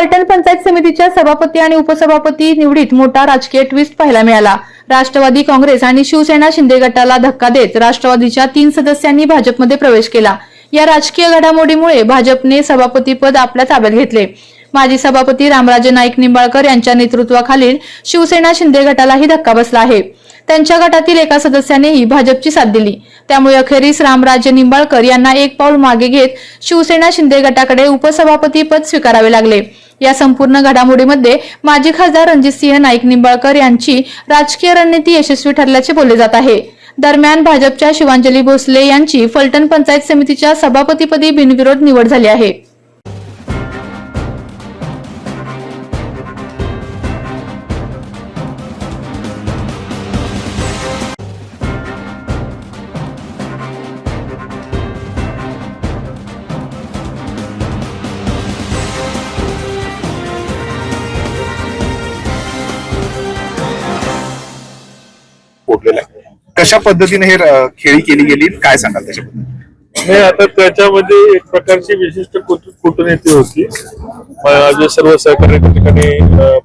फलटण पंचायत समितीच्या सभापती आणि उपसभापती निवडीत मोठा राजकीय ट्विस्ट पाहायला मिळाला। राष्ट्रवादी काँग्रेस आणि शिवसेना शिंदे गटाला धक्का देत राष्ट्रवादीच्या 3 सदस्यांनी भाजपमध्ये प्रवेश केला। या राजकीय घडामोडीमुळे भाजपने सभापतीपद आपल्या ताब्यात घेतले। माजी सभापती रामराजे नाईक निंबाळकर यांच्या नेतृत्वाखालील शिवसेना शिंदे गटालाही धक्का बसला आहे। त्यांच्या गटातील एका सदस्यानेही भाजपची साथ दिली। त्यामुळे अखेरीस रामराजे निंबाळकर यांना एक पाऊल मागे घेत शिवसेना शिंदे गटाकडे उपसभापती पद स्वीकारावे लागले। या संपूर्ण घडामोडीमध्ये माजी खासदार रणजितसिंह नाईक निंबाळकर यांची राजकीय रणनीती यशस्वी ठरल्याचे बोलले जात आहे। दरम्यान भाजपच्या शिवांजली भोसले यांची फलटण पंचायत समितीच्या सभापतीपदी बिनविरोध निवड झाली आहे। कशा पद्धतीने हे खेळी केली गेली, काय सांगाल त्याच्याबद्दल? नाही, आता त्याच्यामध्ये एक प्रकारची विशिष्ट कूटनीती होती। माझे सर्व सहकारी त्या ठिकाणी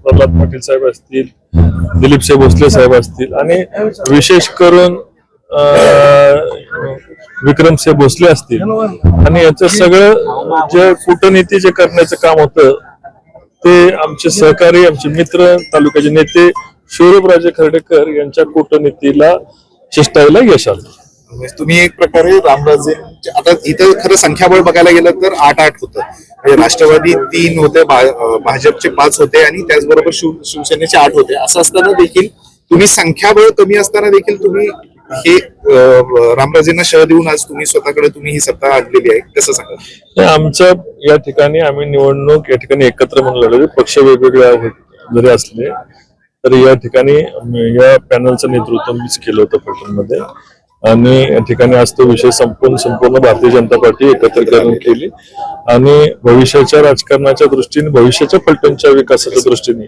प्रल्हाद पाटील साहेब असतील, दिलीपसिंह भोसले साहेब असतील आणि विशेष करून विक्रमसिंह भोसले असतील आणि याचं सगळं जे कूटनीती जे करण्याचं काम होतं ते आमचे सहकारी, आमचे मित्र, तालुक्याचे नेते शिवराजे खर्डेकर यांच्या कूटनीतीला शिष्टायला यश आलं। तुम्ही एक प्रकारे रामराजे, आता इथं खरं संख्याबळ बघायला गेलं तर 8-8 होतं, म्हणजे राष्ट्रवादी 3 होते, भाजपचे 5 होते आणि त्याचबरोबर शिवसेनेचे 8 होते। असं असताना देखील तुम्ही संख्याबळ कमी असताना देखील तुम्ही हे रामराजेंना शह देऊन आज तुम्ही स्वतःकडे तुम्ही ही सत्ता आणलेली आहे, कसं सांगा? आमच्या या ठिकाणी आम्ही निवडणूक या ठिकाणी एकत्र म्हणून लढवली। पक्ष वेगवेगळे जरी असले तर या ठिकाणी या पॅनलचं नेतृत्व मीच केलं होतं फलटणमध्ये आणि या ठिकाणी आज तो विषय संपूर्ण भारतीय जनता पार्टी एकत्रीकरण केली आणि भविष्याच्या राजकारणाच्या दृष्टीने, भविष्याच्या फलटणच्या विकासाच्या दृष्टीने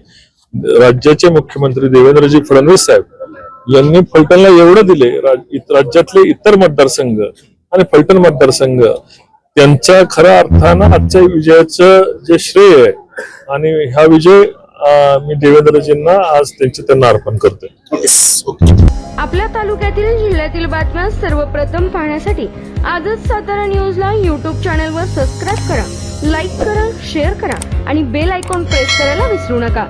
राज्याचे मुख्यमंत्री देवेंद्रजी फडणवीस साहेब यांनी फलटणला एवढं दिले, राज्यातले इतर मतदारसंघ आणि फलटण मतदारसंघ त्यांच्या खऱ्या अर्थानं आजच्या विजयाचं जे श्रेय आहे आणि हा विजय मी देवेंद्रजींना आज त्यांना अर्पण करते। आपल्या तालुक्यातील जिल्ह्यातील बातम्या सर्वप्रथम पाहण्यासाठी आजच सातारा न्यूजला YouTube चॅनलवर सबस्क्राईब करा, लाईक करा, शेअर करा आणि बेल आयकॉन प्रेस करायला विसरू नका।